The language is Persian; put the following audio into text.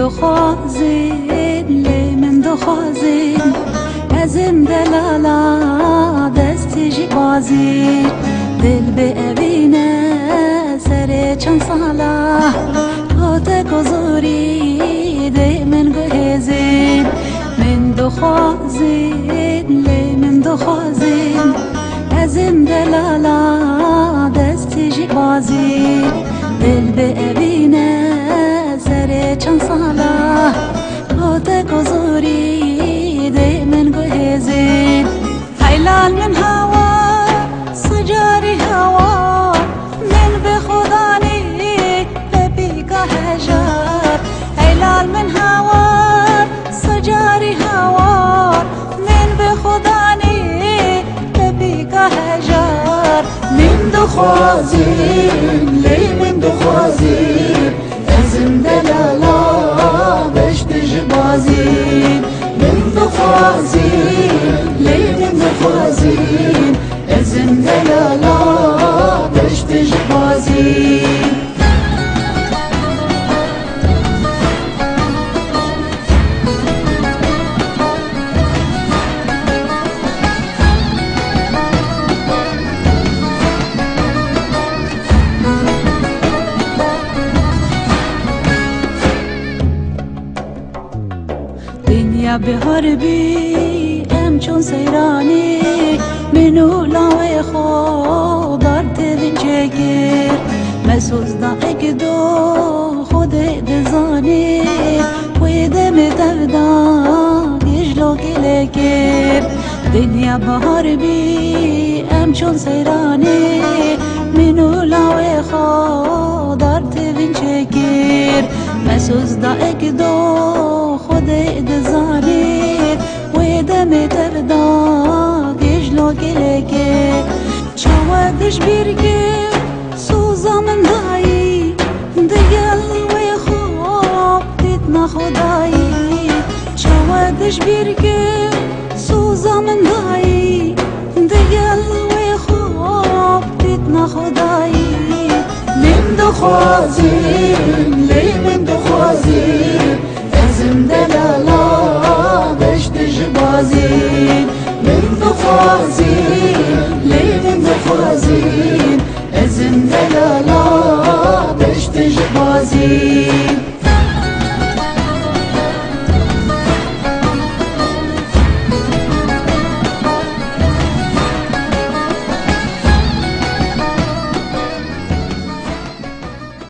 دخوازین لی من دخوازین ازم دلالا دستی جی بازیر دل به اوینه سر چند ساله هاته گذاری دی من گهزین من دخوازین لی من دخوازین ازم دلالا دستی جی بازیر دل به اوینه سر چند ساله هاته گذاری دی من گهزین حیلال من هوا سجاری هوا من به خدا نی لبیگه هجار حیلال من هوا سجاری هوا من به خدا نی لبیگه هجار من دخوازین لی من دخوازین ازم دلالا بشت جبازین من دخوازین لی من دخوازین ازم دلالا بشت جبازین دنیا بهار بی ام چون سیرانی منو لاوی خود دارت وینچگر مسوز دا اگدو خود دزانی ویدم تفدا گجلو گلگر دنیا بهار بی ام چون سیرانی منو لاوی خود دارت وینچگر مسوز دا اگدو خود دزانی ویدم تفدا گجلو گلگر چاودش بیرگه سوزا من دایی دیگل وی خواب دید نخدایی چاودش بیرگه سوزا من دایی دیگل وی خواب دید نخدایی من دخوازین لی